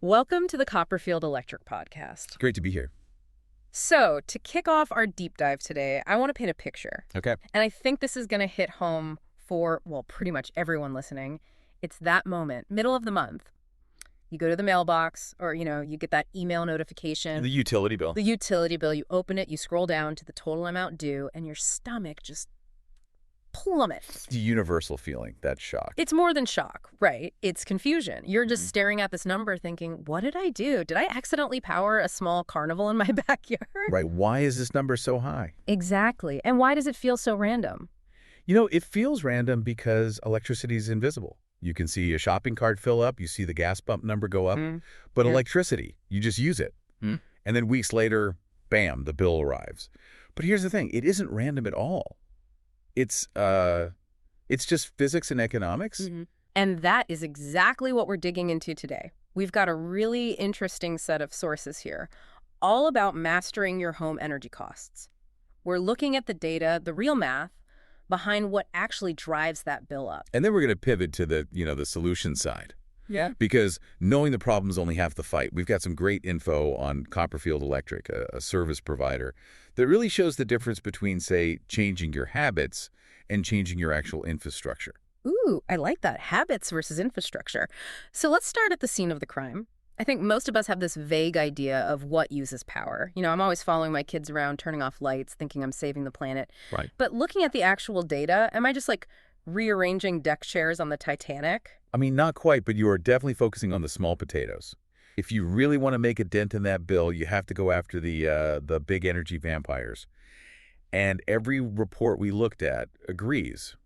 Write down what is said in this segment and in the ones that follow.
Welcome to the Copperfield Electric Podcast. Great to be here. So, to kick off our deep dive today, I want to paint a picture. Okay. And I think this is going to hit home for, well, pretty much everyone listening. It's that moment, middle of the month. You go to the mailbox or, you get that email notification. The utility bill. The utility bill, you open it, you scroll down to the total amount due, and your stomach just plummets. The universal feeling, that shock. It's more than shock, right? It's confusion. You're just staring at this number thinking, what did I do? Did I accidentally power a small carnival in my backyard? Right. Why is this number so high? Exactly. And why does it feel so random? It feels random because electricity is invisible. You can see a shopping cart fill up, you see the gas pump number go up, but electricity, you just use it. And then weeks later, bam, the bill arrives. But here's the thing, it isn't random at all. It's just physics and economics. And that is exactly what we're digging into today. We've got a really interesting set of sources here, all about mastering your home energy costs. We're looking at the data, the real math, behind what actually drives that bill up. And then we're going to pivot to the solution side. Yeah. Because knowing the problem is only half the fight. We've got some great info on Copperfield Electric, a service provider, that really shows the difference between, say, changing your habits and changing your actual infrastructure. Ooh, I like that. Habits versus infrastructure. So let's start at the scene of the crime. I think most of us have this vague idea of what uses power. I'm always following my kids around, turning off lights, thinking I'm saving the planet. Right. But looking at the actual data, am I just rearranging deck chairs on the Titanic? I mean, not quite, but you are definitely focusing on the small potatoes. If you really want to make a dent in that bill, you have to go after the big energy vampires. And every report we looked at agrees.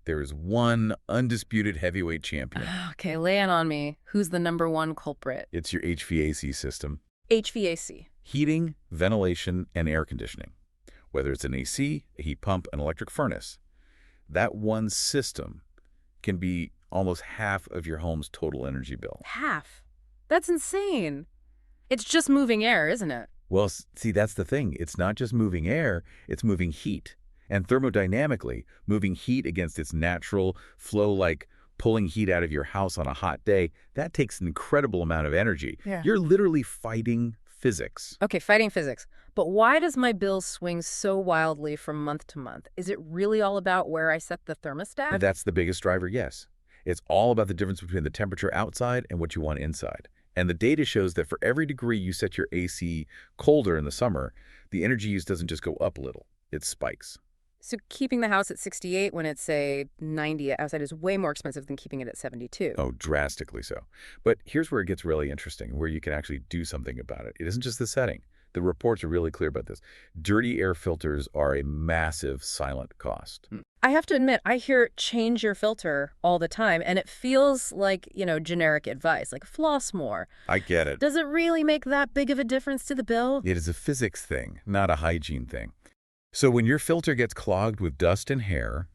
There is one undisputed heavyweight champion. Okay, lay it on me. Who's the number one culprit? It's your HVAC system. HVAC. Heating, ventilation, and air conditioning. Whether it's an AC, a heat pump, an electric furnace, that one system can be almost half of your home's total energy bill. Half? That's insane. It's just moving air, isn't it? Well, see, that's the thing. It's not just moving air, it's moving heat. And thermodynamically, moving heat against its natural flow, like pulling heat out of your house on a hot day, that takes an incredible amount of energy. Yeah. You're literally fighting physics. Okay, fighting physics. But why does my bill swing so wildly from month to month? Is it really all about where I set the thermostat? That's the biggest driver, yes. It's all about the difference between the temperature outside and what you want inside. And the data shows that for every degree you set your AC colder in the summer, the energy use doesn't just go up a little, it spikes. So keeping the house at 68 when it's, say, 90 outside is way more expensive than keeping it at 72. Oh, drastically so. But here's where it gets really interesting, where you can actually do something about it. It isn't just the setting. The reports are really clear about this. Dirty air filters are a massive silent cost. I have to admit, I hear change your filter all the time, and it feels like, generic advice, like floss more. I get it. Does it really make that big of a difference to the bill? It is a physics thing, not a hygiene thing. So when your filter gets clogged with dust and hair,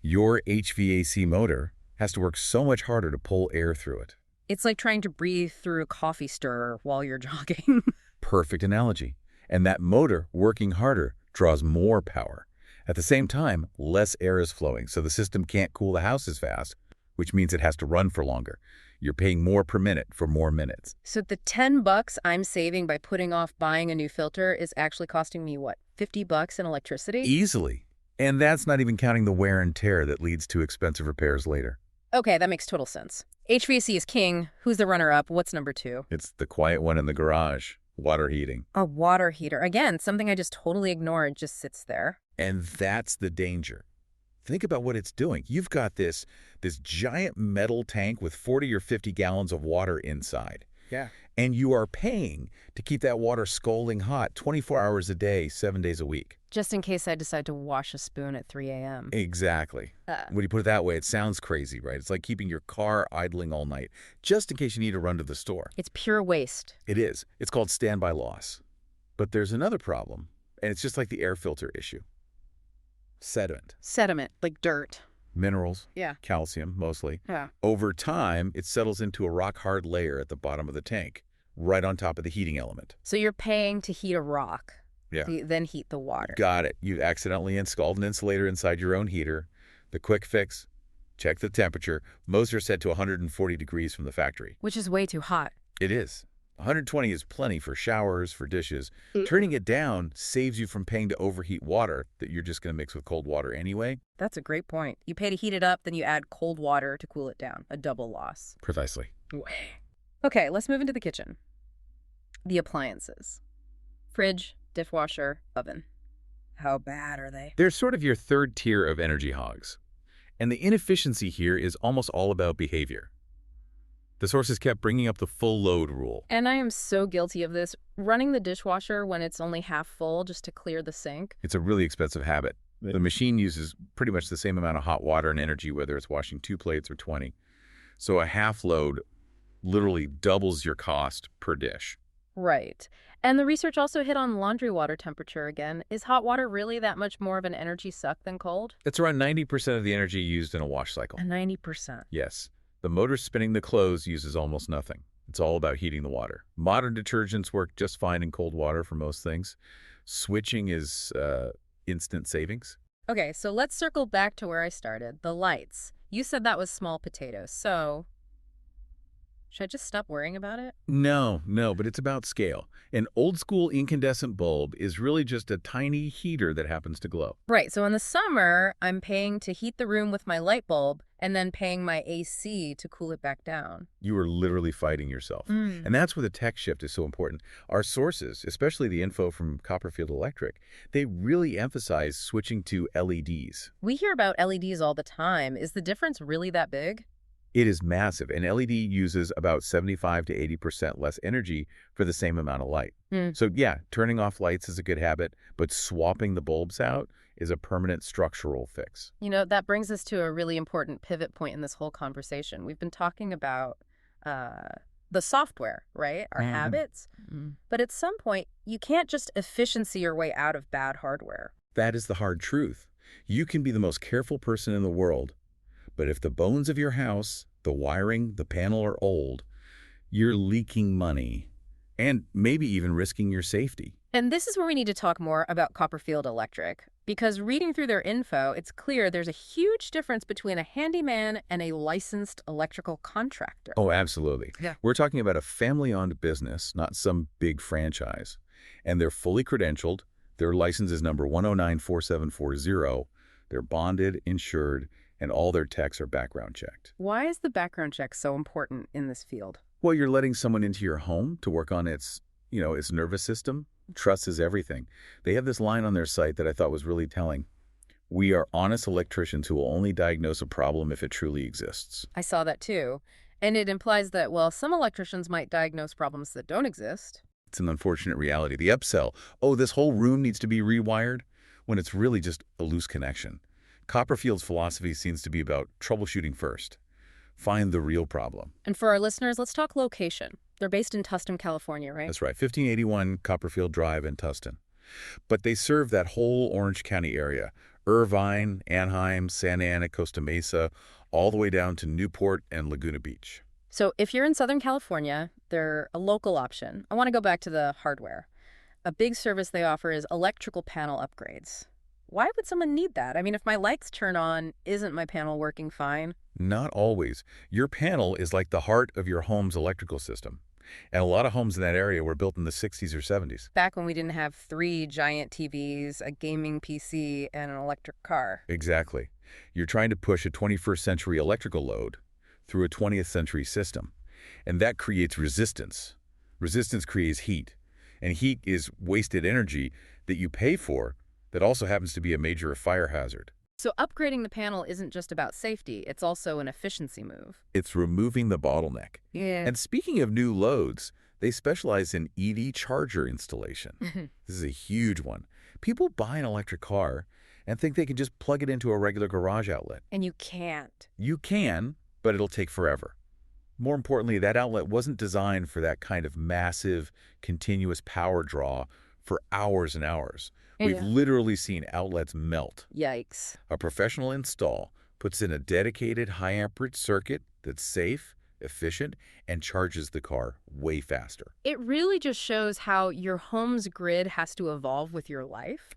your HVAC motor has to work so much harder to pull air through it. It's like trying to breathe through a coffee stirrer while you're jogging. Perfect analogy. And that motor, working harder, draws more power. At the same time, less air is flowing, so the system can't cool the house as fast, which means it has to run for longer. You're paying more per minute for more minutes. So the $10 I'm saving by putting off buying a new filter is actually costing me, what, $50 in electricity? Easily. And that's not even counting the wear and tear that leads to expensive repairs later. Okay, that makes total sense. HVAC is king. Who's the runner-up? What's number two? It's the quiet one in the garage, water heating. A water heater. Again, something I just totally ignore. It just sits there. And that's the danger. Think about what it's doing. You've got this giant metal tank with 40 or 50 gallons of water inside. Yeah. And you are paying to keep that water scalding hot 24 hours a day, 7 days a week. Just in case I decide to wash a spoon at 3 a.m. Exactly. When you put it that way, it sounds crazy, right? It's like keeping your car idling all night, just in case you need to run to the store. It's pure waste. It is. It's called standby loss. But there's another problem, and it's just like the air filter issue. Sediment. Sediment, like dirt. Minerals. Yeah. Calcium, mostly. Yeah. Over time, it settles into a rock-hard layer at the bottom of the tank, right on top of the heating element. So you're paying to heat a rock. Yeah. Then heat the water. Got it. You've accidentally installed an insulator inside your own heater. The quick fix, check the temperature. Most are set to 140 degrees from the factory. Which is way too hot. It is. 120 is plenty for showers, for dishes. Turning it down saves you from paying to overheat water that you're just going to mix with cold water anyway. That's a great point. You pay to heat it up, then you add cold water to cool it down. A double loss. Precisely. Okay, let's move into the kitchen. The appliances. Fridge, dishwasher, oven. How bad are they? They're sort of your third tier of energy hogs. And the inefficiency here is almost all about behavior. The sources kept bringing up the full load rule. And I am so guilty of this. Running the dishwasher when it's only half full just to clear the sink. It's a really expensive habit. The machine uses pretty much the same amount of hot water and energy, whether it's washing 2 plates or 20. So a half load literally doubles your cost per dish. Right. And the research also hit on laundry water temperature again. Is hot water really that much more of an energy suck than cold? It's around 90% of the energy used in a wash cycle. 90%. Yes. The motor spinning the clothes uses almost nothing. It's all about heating the water. Modern detergents work just fine in cold water for most things. Switching is instant savings. Okay, so let's circle back to where I started. The lights. You said that was small potatoes, so should I just stop worrying about it? No, but it's about scale. An old-school incandescent bulb is really just a tiny heater that happens to glow. Right, so in the summer, I'm paying to heat the room with my light bulb and then paying my AC to cool it back down. You are literally fighting yourself. And that's where the tech shift is so important. Our sources, especially the info from Copperfield Electric, they really emphasize switching to LEDs. We hear about LEDs all the time. Is the difference really that big? It is massive. An LED uses about 75 to 80% less energy for the same amount of light. So yeah, turning off lights is a good habit, but swapping the bulbs out is a permanent structural fix. You know, that brings us to a really important pivot point in this whole conversation. We've been talking about the software, right? Our habits. But at some point, you can't just efficiency your way out of bad hardware. That is the hard truth. You can be the most careful person in the world, but if the bones of your house, the wiring, the panel are old, you're leaking money and maybe even risking your safety. And this is where we need to talk more about Copperfield Electric, because reading through their info, it's clear there's a huge difference between a handyman and a licensed electrical contractor. Oh, absolutely. Yeah. We're talking about a family-owned business, not some big franchise. And they're fully credentialed. Their license is number 1094740. They're bonded, insured, and all their techs are background checked. Why is the background check so important in this field? Well, you're letting someone into your home to work on its nervous system. Trust is everything. They have this line on their site that I thought was really telling. We are honest electricians who will only diagnose a problem if it truly exists. I saw that too. And it implies that, well, some electricians might diagnose problems that don't exist. It's an unfortunate reality. The upsell, oh, this whole room needs to be rewired, when it's really just a loose connection. Copperfield's philosophy seems to be about troubleshooting first. Find the real problem. And for our listeners, let's talk location. They're based in Tustin, California, right? That's right, 1581 Copperfield Drive in Tustin. But they serve that whole Orange County area, Irvine, Anaheim, Santa Ana, Costa Mesa, all the way down to Newport and Laguna Beach. So if you're in Southern California, they're a local option. I want to go back to the hardware. A big service they offer is electrical panel upgrades. Why would someone need that? I mean, if my lights turn on, isn't my panel working fine? Not always. Your panel is like the heart of your home's electrical system. And a lot of homes in that area were built in the 60s or 70s. Back when we didn't have 3 giant TVs, a gaming PC, and an electric car. Exactly. You're trying to push a 21st century electrical load through a 20th century system. And that creates resistance. Resistance creates heat. And heat is wasted energy that you pay for that also happens to be a major fire hazard. So upgrading the panel isn't just about safety, it's also an efficiency move. It's removing the bottleneck. Yeah. And speaking of new loads, they specialize in EV charger installation. This is a huge one. People buy an electric car and think they can just plug it into a regular garage outlet. And you can't. You can, but it'll take forever. More importantly, that outlet wasn't designed for that kind of massive, continuous power draw for hours and hours. We've literally seen outlets melt. Yikes. A professional install puts in a dedicated high-amperage circuit that's safe, efficient, and charges the car way faster. It really just shows how your home's grid has to evolve with your life.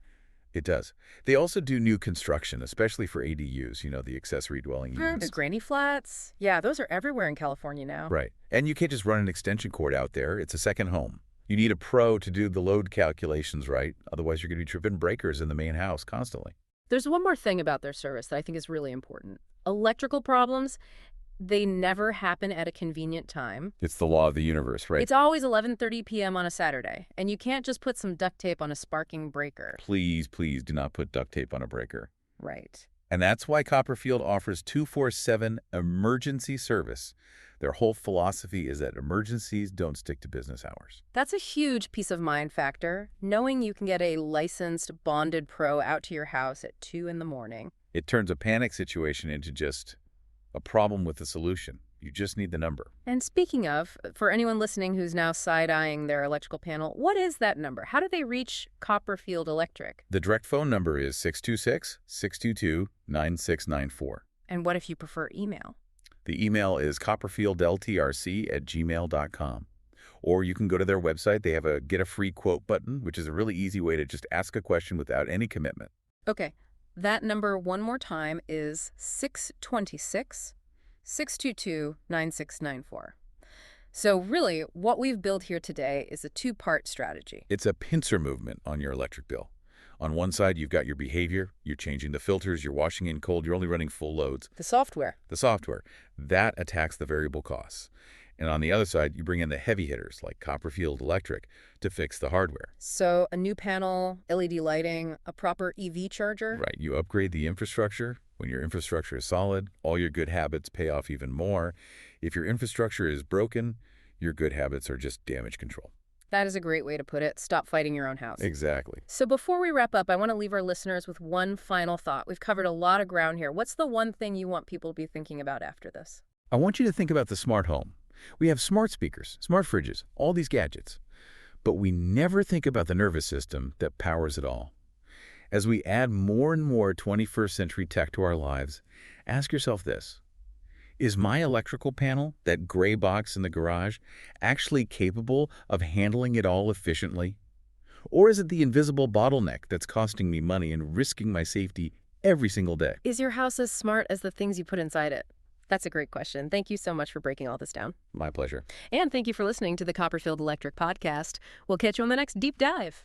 It does. They also do new construction, especially for ADUs, the accessory dwelling units. Granny flats. Yeah, those are everywhere in California now. Right. And you can't just run an extension cord out there. It's a second home. You need a pro to do the load calculations right. Otherwise, you're going to be tripping breakers in the main house constantly. There's one more thing about their service that I think is really important. Electrical problems, they never happen at a convenient time. It's the law of the universe, right? It's always 11:30 p.m. on a Saturday, and you can't just put some duct tape on a sparking breaker. Please, please do not put duct tape on a breaker. Right. And that's why Copperfield offers 24/7 emergency service. Their whole philosophy is that emergencies don't stick to business hours. That's a huge peace of mind factor, knowing you can get a licensed, bonded pro out to your house at 2 in the morning. It turns a panic situation into just a problem with a solution. You just need the number. And speaking of, for anyone listening who's now side-eyeing their electrical panel, what is that number? How do they reach Copperfield Electric? The direct phone number is 626-622-9694. And what if you prefer email? The email is copperfieldltrc@gmail.com. Or you can go to their website. They have a Get a Free Quote button, which is a really easy way to just ask a question without any commitment. Okay, that number one more time is 626-622-9694. So really, what we've built here today is a two-part strategy. It's a pincer movement on your electric bill. On one side, you've got your behavior. You're changing the filters. You're washing in cold. You're only running full loads. The software. The software. That attacks the variable costs. And on the other side, you bring in the heavy hitters like Copperfield Electric to fix the hardware. So a new panel, LED lighting, a proper EV charger. Right. You upgrade the infrastructure. When your infrastructure is solid, all your good habits pay off even more. If your infrastructure is broken, your good habits are just damage control. That is a great way to put it. Stop fighting your own house. Exactly. So before we wrap up, I want to leave our listeners with one final thought. We've covered a lot of ground here. What's the one thing you want people to be thinking about after this? I want you to think about the smart home. We have smart speakers, smart fridges, all these gadgets. But we never think about the nervous system that powers it all. As we add more and more 21st century tech to our lives, ask yourself this. Is my electrical panel, that gray box in the garage, actually capable of handling it all efficiently? Or is it the invisible bottleneck that's costing me money and risking my safety every single day? Is your house as smart as the things you put inside it? That's a great question. Thank you so much for breaking all this down. My pleasure. And thank you for listening to the Copperfield Electric Podcast. We'll catch you on the next Deep Dive.